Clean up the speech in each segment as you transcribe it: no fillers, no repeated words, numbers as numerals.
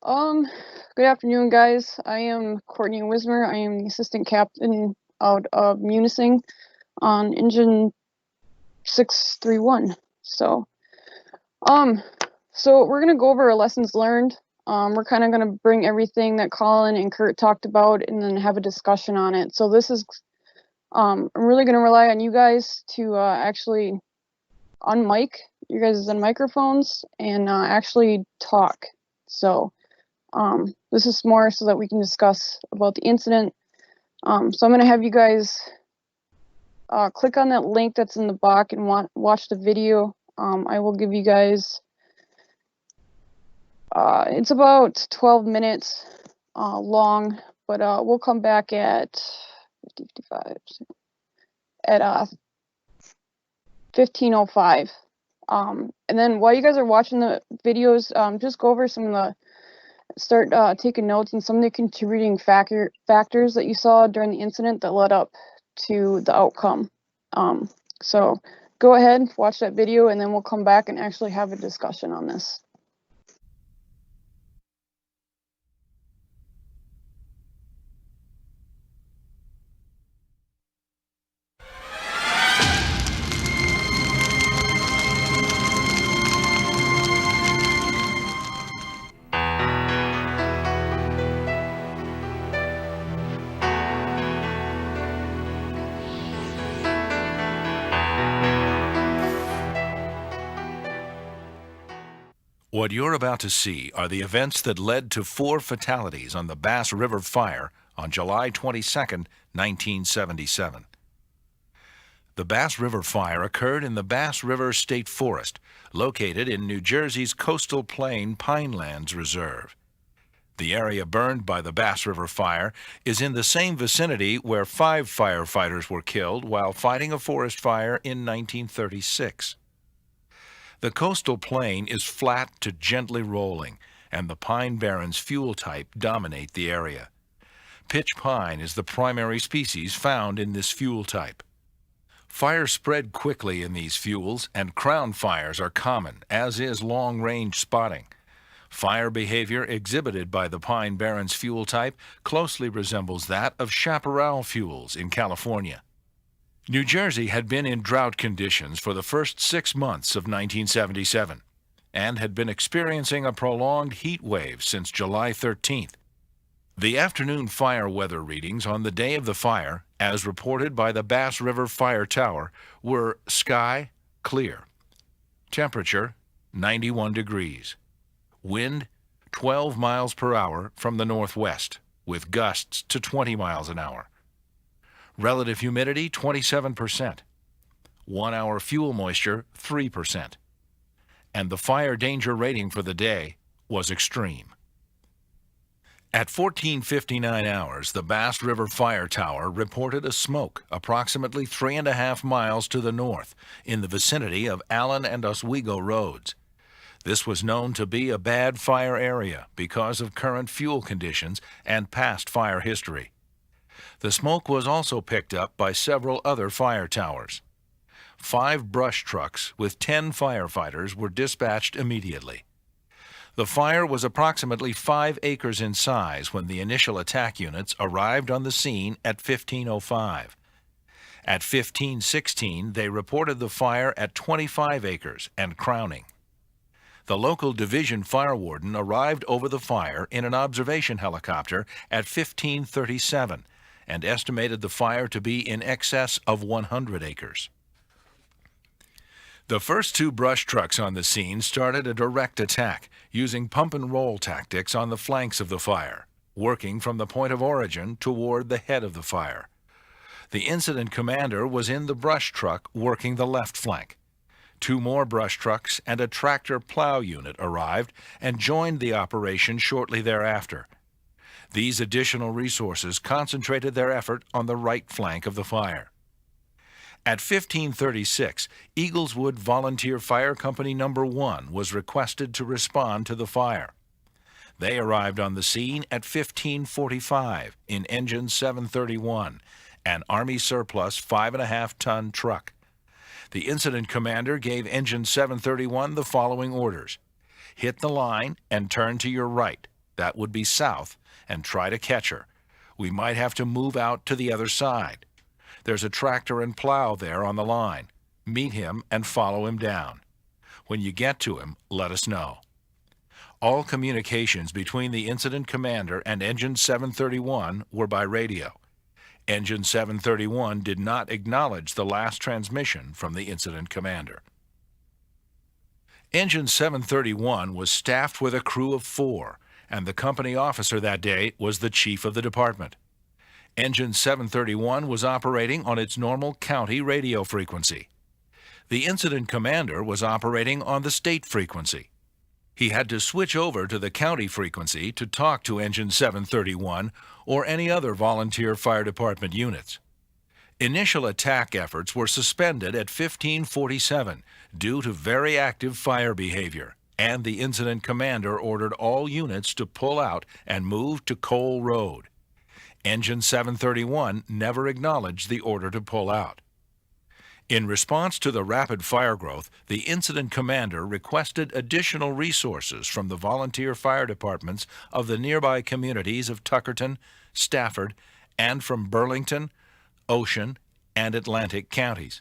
Um, Good afternoon, guys. I am Courtney Wismer. I am the assistant captain out of Munising on engine 631. Um, so we're gonna go over our lessons learned. We're kind of gonna bring everything that Colin and Kurt talked about and then have a discussion on it. So I'm really gonna rely on you guys to actually unmic you guys' microphones and actually talk. So. This is more so that we can discuss about the incident. So I'm going to have you guys click on that link that's in the box and watch the video. I will give you guys, it's about 12 minutes long, but we'll come back at 55, at 15:05. And then while you guys are watching the videos, just go over some of the start taking notes on some of the contributing factors that you saw during the incident that led up to the outcome. So go ahead, watch that video, and then we'll come back and actually have a discussion on this. What you're about to see are the events that led to 4 fatalities on the Bass River Fire on July 22, 1977. The Bass River Fire occurred in the Bass River State Forest, located in New Jersey's Coastal Plain Pinelands Reserve. The area burned by the Bass River Fire is in the same vicinity where 5 firefighters were killed while fighting a forest fire in 1936. The coastal plain is flat to gently rolling, and the pine barrens fuel type dominate the area. Pitch pine is the primary species found in this fuel type. Fires spread quickly in these fuels, and crown fires are common, as is long-range spotting. Fire behavior exhibited by the pine barrens fuel type closely resembles that of chaparral fuels in California. New Jersey had been in drought conditions for the first 6 months of 1977 and had been experiencing a prolonged heat wave since July 13th. The afternoon fire weather readings on the day of the fire, as reported by the Bass River Fire Tower, were sky clear, temperature 91 degrees, wind 12 miles per hour from the northwest, with gusts to 20 miles an hour. Relative humidity, 27%. 1 hour fuel moisture, 3%. And the fire danger rating for the day was extreme. At 14:59 hours, the Bass River Fire Tower reported a smoke approximately 3.5 miles to the north in the vicinity of Allen and Oswego roads. This was known to be a bad fire area because of current fuel conditions and past fire history. The smoke was also picked up by several other fire towers. 5 brush trucks with 10 firefighters were dispatched immediately. The fire was approximately 5 acres in size when the initial attack units arrived on the scene at 15:05. At 15:16, they reported the fire at 25 acres and crowning. The local division fire warden arrived over the fire in an observation helicopter at 15:37. And estimated the fire to be in excess of 100 acres. The first 2 brush trucks on the scene started a direct attack using pump and roll tactics on the flanks of the fire, working from the point of origin toward the head of the fire. The incident commander was in the brush truck working the left flank. 2 more brush trucks and a tractor plow unit arrived and joined the operation shortly thereafter. These additional resources concentrated their effort on the right flank of the fire. At 15:36, Eagleswood Volunteer Fire Company No. 1 was requested to respond to the fire. They arrived on the scene at 15:45 in engine 731, an Army surplus 5.5-ton truck. The incident commander gave engine 731 the following orders: hit the line and turn to your right. that would be south, and try to catch her. We might have to move out to the other side. There's a tractor and plow there on the line. Meet him and follow him down. When you get to him, let us know." All communications between the incident commander and Engine 731 were by radio. Engine 731 did not acknowledge the last transmission from the incident commander. Engine 731 was staffed with a crew of 4, and the company officer that day was the chief of the department. Engine 731 was operating on its normal county radio frequency. The incident commander was operating on the state frequency. He had to switch over to the county frequency to talk to Engine 731 or any other volunteer fire department units. Initial attack efforts were suspended at 1547 due to very active fire behavior, and the incident commander ordered all units to pull out and move to Cole Road. Engine 731 never acknowledged the order to pull out. In response to the rapid fire growth, the incident commander requested additional resources from the volunteer fire departments of the nearby communities of Tuckerton, Stafford, and from Burlington, Ocean, and Atlantic counties.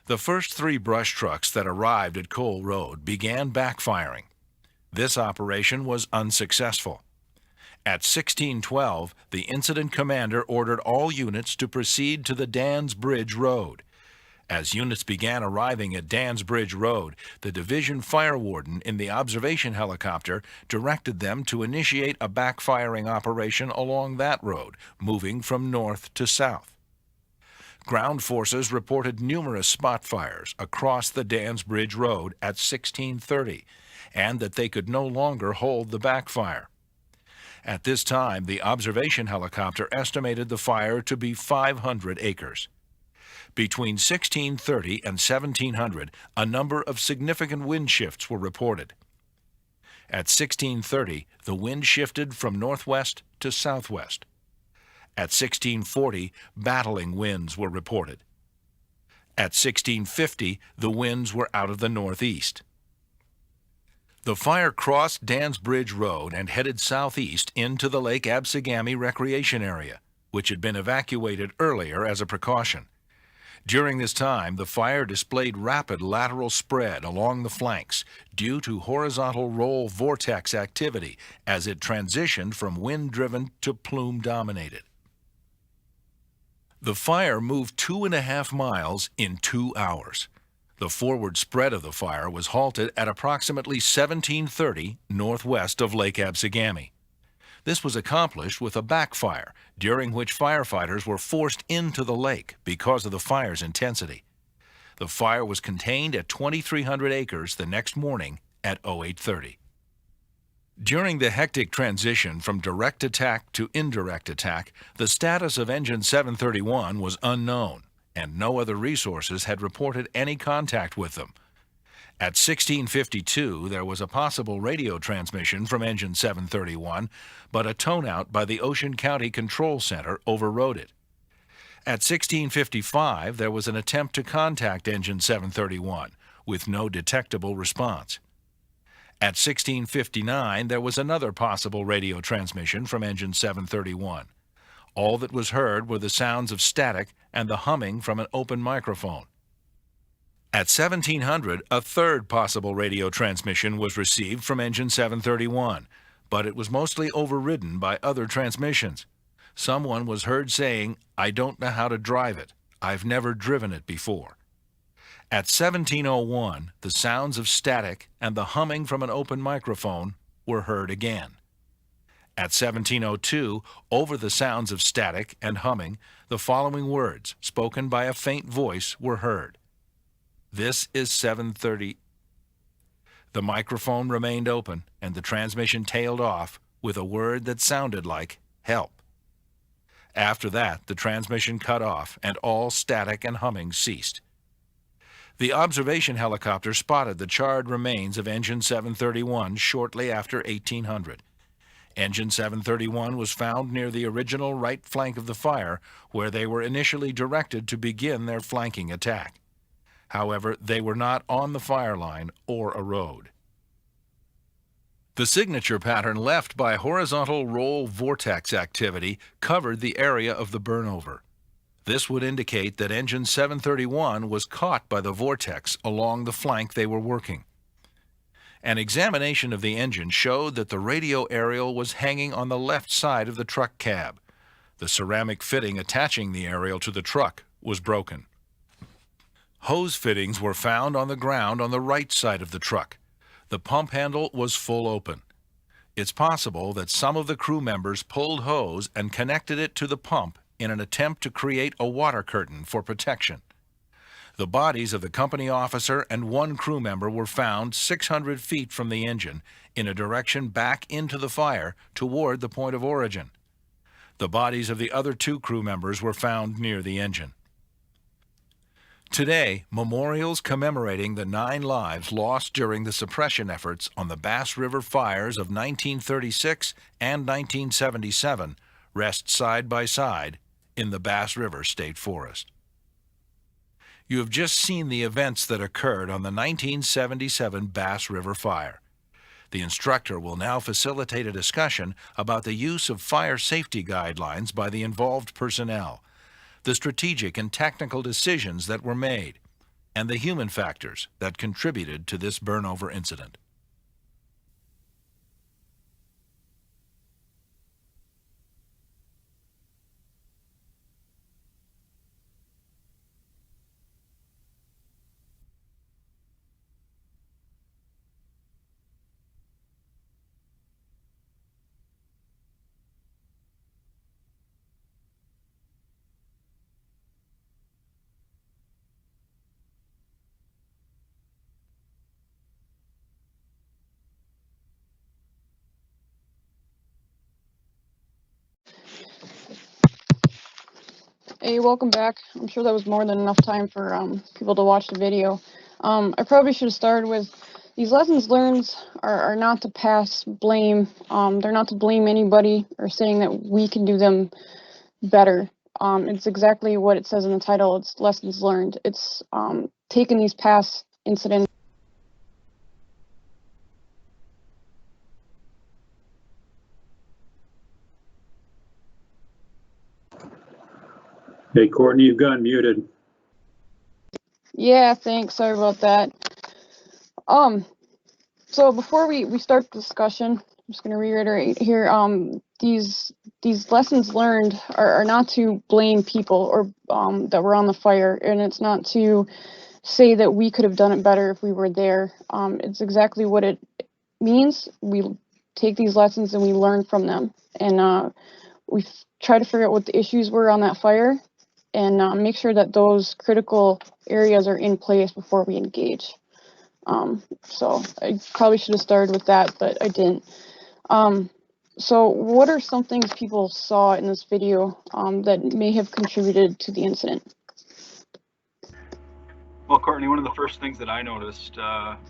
The first 3 brush trucks that arrived at Cole Road began backfiring. This operation was unsuccessful. At 1612, the incident commander ordered all units to proceed to the Dan's Bridge Road. As units began arriving at Dan's Bridge Road, the division fire warden in the observation helicopter directed them to initiate a backfiring operation along that road, moving from north to south. Ground forces reported numerous spot fires across the Dan's Bridge Road at 1630, and that they could no longer hold the backfire. At this time, the observation helicopter estimated the fire to be 500 acres. Between 1630 and 1700, a number of significant wind shifts were reported. At 1630, the wind shifted from northwest to southwest. At 1640, battling winds were reported. At 1650, the winds were out of the northeast. The fire crossed Dan's Bridge Road and headed southeast into the Lake Absegami recreation area, which had been evacuated earlier as a precaution. During this time, the fire displayed rapid lateral spread along the flanks due to horizontal roll vortex activity as it transitioned from wind-driven to plume-dominated. The fire moved 2.5 miles in 2 hours. The forward spread of the fire was halted at approximately 1730 northwest of Lake Absegami. This was accomplished with a backfire, during which firefighters were forced into the lake because of the fire's intensity. The fire was contained at 2,300 acres the next morning at 0830. During the hectic transition from direct attack to indirect attack, the status of Engine 731 was unknown, and no other resources had reported any contact with them. At 1652, there was a possible radio transmission from Engine 731, but a tone-out by the Ocean County Control Center overrode it. At 1655, there was an attempt to contact Engine 731, with no detectable response. At 1659, there was another possible radio transmission from Engine 731. All that was heard were the sounds of static and the humming from an open microphone. At 1700, a third possible radio transmission was received from Engine 731, but it was mostly overridden by other transmissions. Someone was heard saying, "I don't know how to drive it. I've never driven it before." At 1701, the sounds of static and the humming from an open microphone were heard again. At 1702, over the sounds of static and humming, the following words, spoken by a faint voice, were heard. "This is 730. The microphone remained open, and the transmission tailed off with a word that sounded like "help." After that, the transmission cut off, and all static and humming ceased. The observation helicopter spotted the charred remains of Engine 731 shortly after 1800. Engine 731 was found near the original right flank of the fire, where they were initially directed to begin their flanking attack. However, they were not on the fire line or a road. The signature pattern left by horizontal roll vortex activity covered the area of the burnover. This would indicate that engine 731 was caught by the vortex along the flank they were working. An examination of the engine showed that the radio aerial was hanging on the left side of the truck cab. The ceramic fitting attaching the aerial to the truck was broken. Hose fittings were found on the ground on the right side of the truck. The pump handle was full open. It's possible that some of the crew members pulled hose and connected it to the pump in an attempt to create a water curtain for protection. The bodies of the company officer and one crew member were found 600 feet from the engine in a direction back into the fire toward the point of origin. The bodies of the other two crew members were found near the engine. Today, memorials commemorating the 9 lives lost during the suppression efforts on the Bass River fires of 1936 and 1977 rest side by side in the Bass River State Forest. You have just seen the events that occurred on the 1977 Bass River fire. The instructor will now facilitate a discussion about the use of fire safety guidelines by the involved personnel, the strategic and technical decisions that were made, and the human factors that contributed to this burnover incident. Hey, welcome back. I'm sure that was more than enough time for people to watch the video. I probably should have started with these lessons learned are not to pass blame. They're not to blame anybody or saying that we can do them better. It's exactly what it says in the title. It's lessons learned. It's taking these past incidents. Hey, Courtney, you've gone muted. Yeah, thanks. Sorry about that. So before we start the discussion, I'm just going to reiterate here. These lessons learned are not to blame people or that were on the fire, and it's not to say that we could have done it better if we were there. It's exactly what it means. We take these lessons and we learn from them, and we try to figure out what the issues were on that fire, and make sure that those critical areas are in place before we engage. So I probably should have started with that, but I didn't. So what are some things people saw in this video that may have contributed to the incident? Well, Courtney, one of the first things that I noticed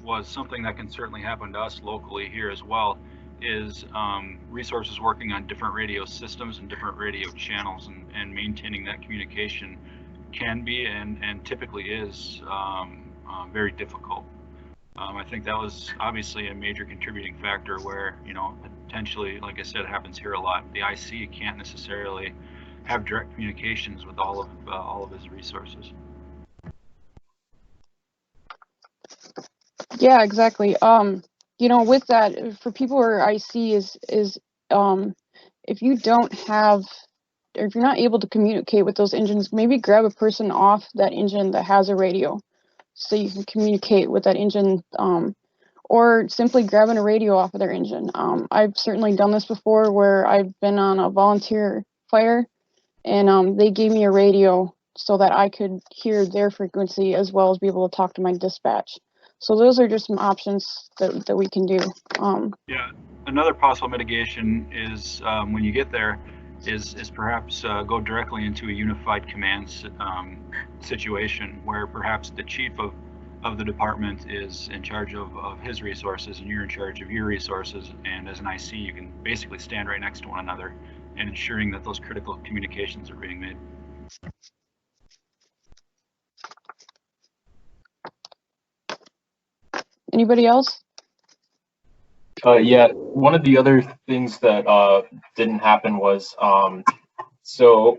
was something that can certainly happen to us locally here as well, is resources working on different radio systems and different radio channels, and maintaining that communication can be and typically is very difficult. I think that was obviously a major contributing factor where, potentially, like I said, it happens here a lot. The IC can't necessarily have direct communications with all of his resources. Yeah, exactly. With that, for people who are IC is if you don't have, or if you're not able to communicate with those engines, maybe grab a person off that engine that has a radio, so you can communicate with that engine, or simply grabbing a radio off of their engine. I've certainly done this before where I've been on a volunteer fire, and they gave me a radio so that I could hear their frequency as well as be able to talk to my dispatch. So those are just some options that we can do. Yeah, another possible mitigation is when you get there, is perhaps go directly into a unified command situation where perhaps the chief of the department is in charge of his resources and you're in charge of your resources, and as an IC you can basically stand right next to one another and ensuring that those critical communications are being made. Anybody else? Yeah, one of the other things that didn't happen was so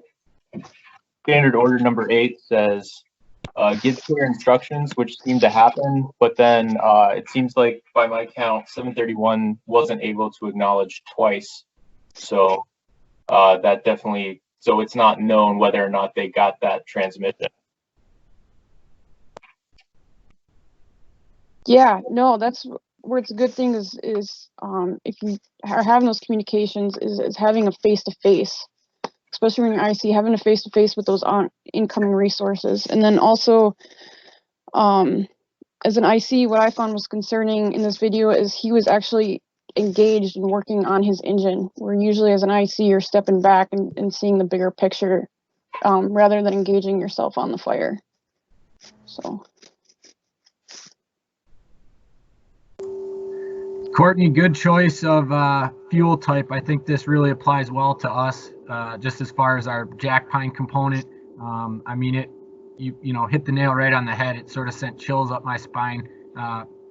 standard order number 8 says give clear instructions, which seemed to happen, but then it seems like by my count 731 wasn't able to acknowledge twice. So that definitely, so it's not known whether or not they got that transmission. Yeah, no, that's where it's a good thing is if you are having those communications is having a face-to-face, especially when you're IC, having a face-to-face with those incoming resources. And then also, as an IC, what I found was concerning in this video is he was actually engaged and working on his engine, where usually as an IC, you're stepping back and seeing the bigger picture rather than engaging yourself on the fire. So. Courtney, good choice of fuel type. I think this really applies well to us, just as far as our jack pine component. I mean, you know, hit the nail right on the head. It sort of sent chills up my spine.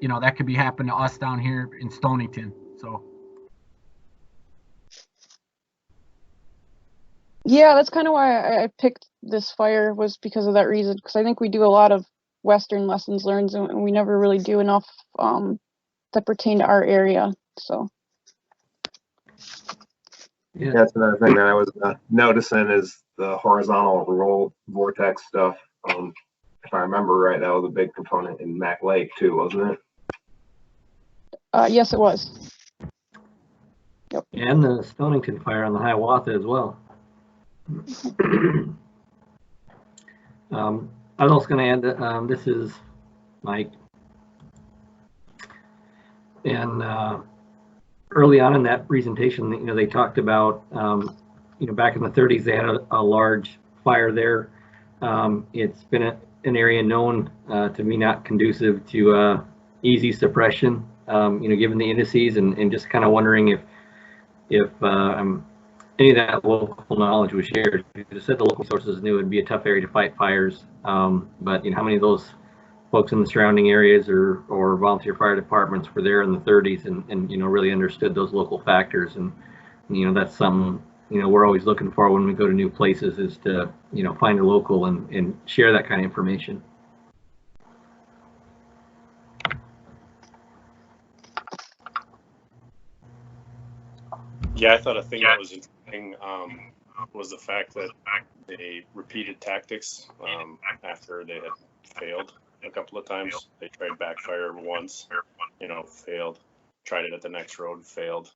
You know, that could be happening to us down here in Stonington. So. Yeah, that's kind of why I picked this fire, was because of that reason. Because I think we do a lot of Western lessons learned, and we never really do enough that pertain to our area. So. Yeah, that's another thing that I was noticing is the horizontal roll vortex stuff. If I remember right, that was a big component in Mac Lake too, wasn't it? Yes, it was. Yep. And the Stonington fire on the Hiawatha as well. I was also going to add that this is Mike. And early on in that presentation, you know, they talked about, you know, back in the 30s, they had a large fire there. It's been an area known to be not conducive to easy suppression, you know, given the indices, and just kind of wondering if any of that local knowledge was shared. It said the local sources knew it would be a tough area to fight fires, but you know, how many of those folks in the surrounding areas or volunteer fire departments were there in the 30s and you know, really understood those local factors. And you know, that's something, you know, we're always looking for when we go to new places, is to, you know, find a local and share that kind of information. Yeah, I thought a thing that was interesting was the fact that they repeated tactics after they had failed a couple of times. They tried backfire once, you know, failed. Tried it at the next road, failed.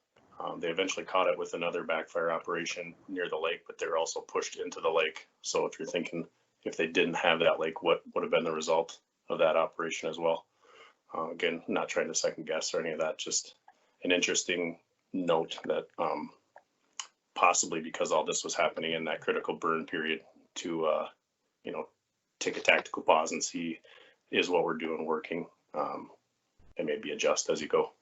They eventually caught it with another backfire operation near the lake, but they were also pushed into the lake. So if you're thinking, if they didn't have that lake, what would have been the result of that operation as well? Again, not trying to second guess or any of that, just an interesting note that possibly because all this was happening in that critical burn period, to you know, take a tactical pause and see, is what we're doing working, and maybe adjust as you go.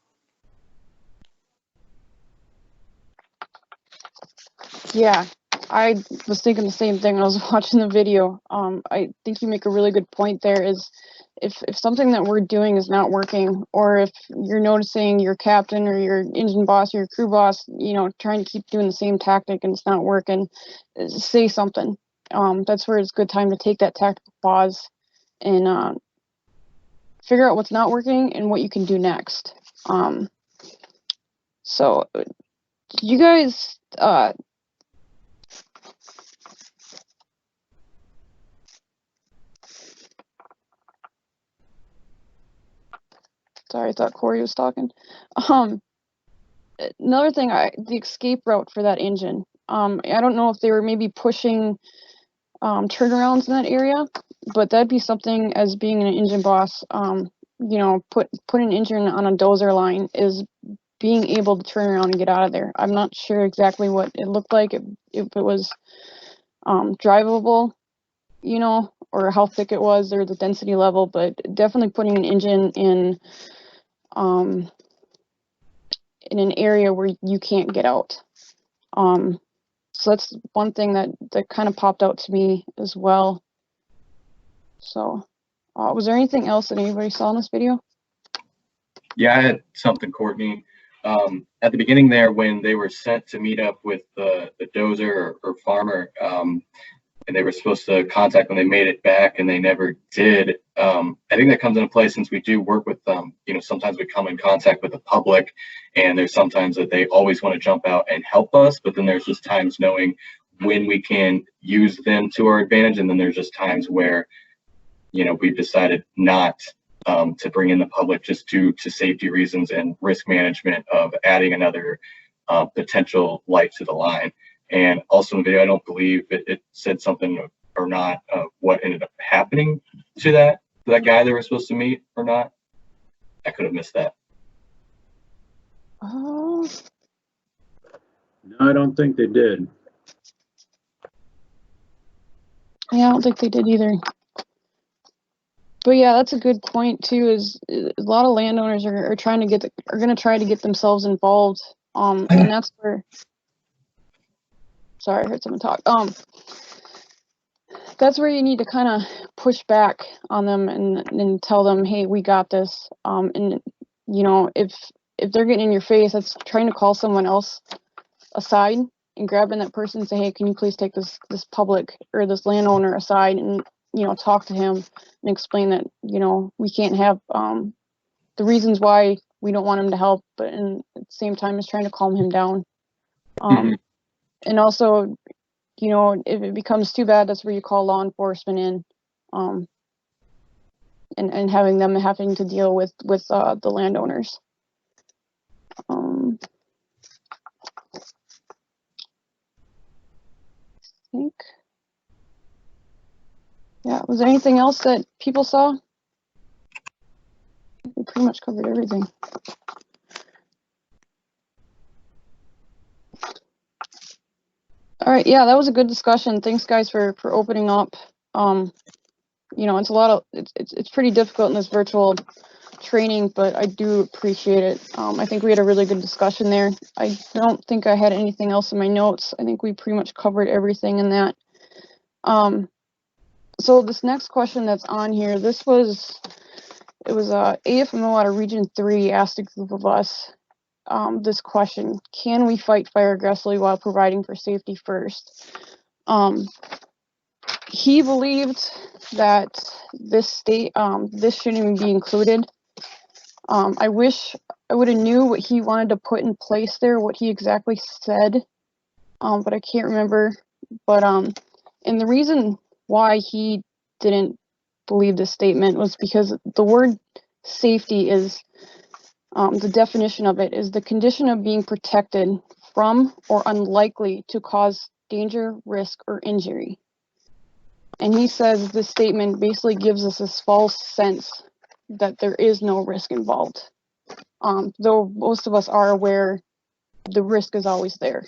Yeah, I was thinking the same thing when I was watching the video. I think you make a really good point there, is if something that we're doing is not working, or if you're noticing your captain or your engine boss or your crew boss, you know, trying to keep doing the same tactic and it's not working, say something. That's where it's a good time to take that tactical pause and figure out what's not working and what you can do next. So you guys sorry, I thought Corey was talking. Another thing, the escape route for that engine. I don't know if they were maybe pushing turnarounds in that area, but that'd be something, as being an engine boss, you know, put an engine on a dozer line is being able to turn around and get out of there. I'm not sure exactly what it looked like, if it was drivable, you know, or how thick it was or the density level, but definitely putting an engine in an area where you can't get out. So that's one thing that kind of popped out to me as well. So was there anything else that anybody saw in this video? Yeah, I had something, Courtney. at the beginning there, when they were sent to meet up with the dozer or farmer, and they were supposed to contact when they made it back and they never did. I think that comes into play since we do work with them. You know, sometimes we come in contact with the public, and there's sometimes that they always want to jump out and help us, but then there's just times knowing when we can use them to our advantage, and then there's just times where, you know, we've decided not to bring in the public just due to safety reasons and risk management of adding another potential light to the line. And also in the video, I don't believe it said something or not what ended up happening to that guy they were supposed to meet or not. I could have missed that. Oh, No, I don't think they did. yeah, I don't think they did either. But yeah, that's a good point too. Is a lot of landowners are trying to are going to try to get themselves involved. And that's where. Sorry, I heard someone talk. That's where you need to kind of push back on them and tell them, hey, we got this. And you know, if they're getting in your face, that's trying to call someone else aside and grabbing that person and say, hey, can you please take this public or this landowner aside and, you know, talk to him and explain that, you know, we can't have the reasons why we don't want him to help, but at the same time is trying to calm him down. And also, you know, if it becomes too bad, that's where you call law enforcement in, and having them having to deal with the landowners. I think. Yeah, was there anything else that people saw? We pretty much covered everything. All right, yeah, that was a good discussion. Thanks, guys, for opening up. You know, it's pretty difficult in this virtual training, but I do appreciate it. I think we had a really good discussion there. I don't think I had anything else in my notes. I think we pretty much covered everything in that. So this next question that's on here, it was AFMO out of Region 3 asked a group of us this question: can we fight fire aggressively while providing for safety first? He believed that this shouldn't even be included. I wish I would have knew what he wanted to put in place there, what he exactly said, but I can't remember. But and the reason why he didn't believe this statement was because the word safety is, the definition of it is the condition of being protected from or unlikely to cause danger, risk, or injury. And he says this statement basically gives us this false sense that there is no risk involved. Though most of us are aware the risk is always there.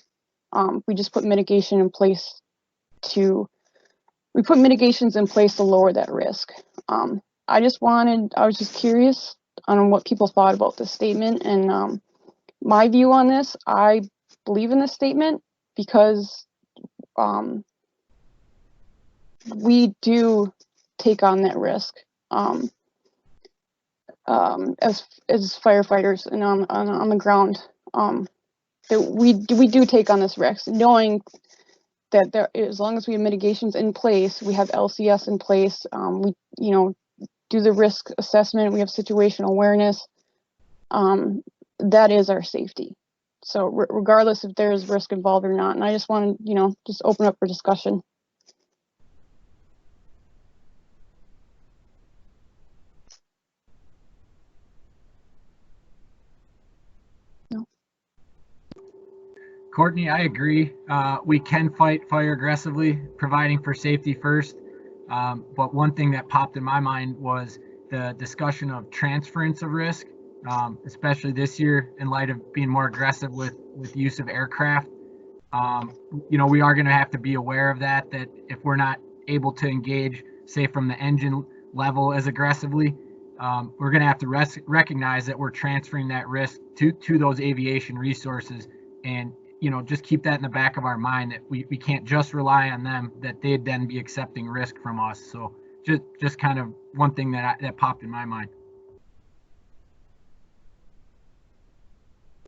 We just put mitigation in place mitigations in place to lower that risk. I was just curious on what people thought about this statement, and my view on this, I believe in this statement because we do take on that risk as firefighters and on the ground. That we do take on this risk, knowing that as long as we have mitigations in place, we have LCS in place, we do the risk assessment, we have situational awareness, that is our safety. So regardless if there is risk involved or not, and I just want to just open up for discussion. Courtney, I agree. We can fight fire aggressively, providing for safety first. But one thing that popped in my mind was the discussion of transference of risk, especially this year in light of being more aggressive with use of aircraft. We are going to have to be aware of that if we're not able to engage, say, from the engine level as aggressively, we're going to have to recognize that we're transferring that risk to those aviation resources, and just keep that in the back of our mind that we can't just rely on them, that they'd then be accepting risk from us. So just kind of one thing that popped in my mind.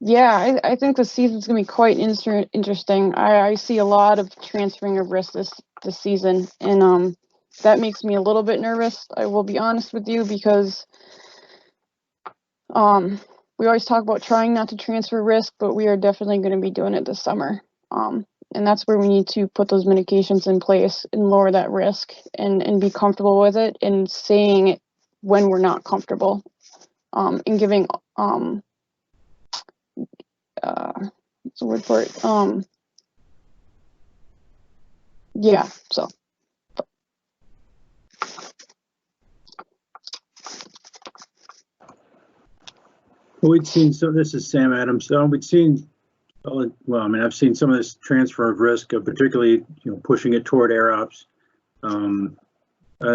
Yeah, I think the season's gonna be quite interesting. I see a lot of transferring of risk this season, and that makes me a little bit nervous. I will be honest with you, because we always talk about trying not to transfer risk, but we are definitely going to be doing it this summer. And that's where we need to put those mitigations in place and lower that risk, and be comfortable with it, and saying it when we're not comfortable, and giving what's the word for it? Yeah, so. We'd seen, so this is Sam Adams. So we'd seen, well, I mean, I've seen some of this transfer of risk, particularly, pushing it toward air ops. I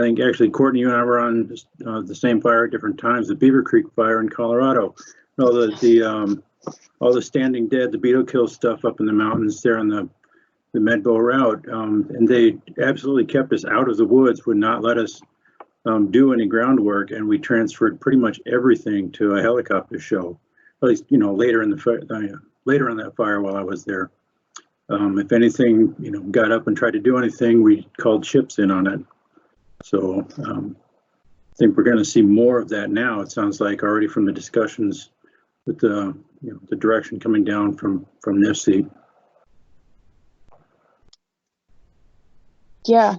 think actually, Courtney, you and I were on the same fire at different times, the Beaver Creek fire in Colorado. All the standing dead, the beetle kill stuff up in the mountains there on the Medbo route, and they absolutely kept us out of the woods, would not let us do any groundwork, and we transferred pretty much everything to a helicopter show. At least, later in the later on that fire while I was there. If anything, got up and tried to do anything, we called ships in on it. So I think we're going to see more of that now. It sounds like already from the discussions with the the direction coming down from NIFC. Yeah,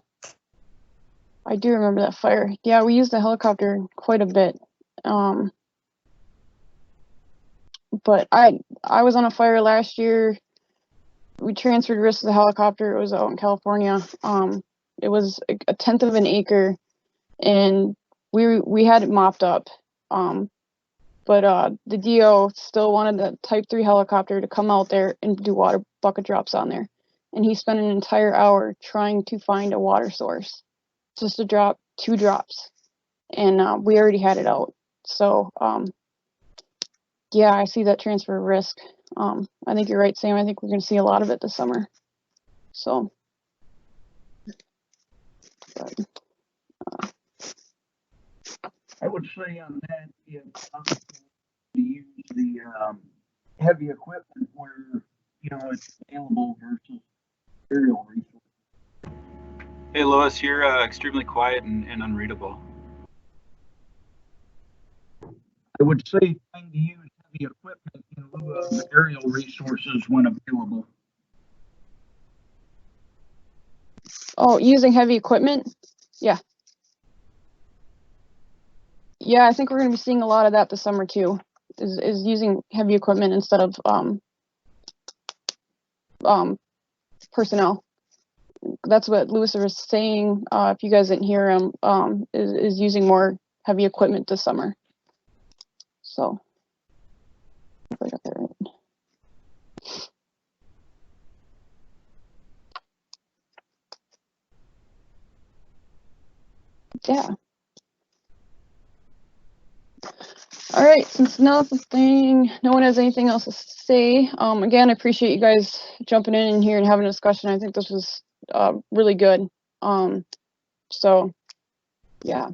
I do remember that fire. Yeah, we used the helicopter quite a bit. But I was on a fire last year. We transferred risk to the helicopter. It was out in California. It was a tenth of an acre, and we had it mopped up. But the DO still wanted the Type 3 helicopter to come out there and do water bucket drops on there. And he spent an entire hour trying to find a water source just to drop 2 drops. And we already had it out. So, yeah, I see that transfer of risk. I think you're right, Sam. I think we're going to see a lot of it this summer. So, but, I would say on that, it's possible to use the heavy equipment where it's available versus aerial resources. Hey, Lois, you're extremely quiet and unreadable. I would say trying to use heavy equipment in lieu of aerial resources when available. oh, using heavy equipment? Yeah. Yeah, I think we're going to be seeing a lot of that this summer too. Is using heavy equipment instead of personnel. That's what Lewis was saying. If you guys didn't hear him, is using more heavy equipment this summer. So, if I got that right. Yeah. All right, since no one has anything else to say, again, I appreciate you guys jumping in here and having a discussion. I think this was really good. So, yeah.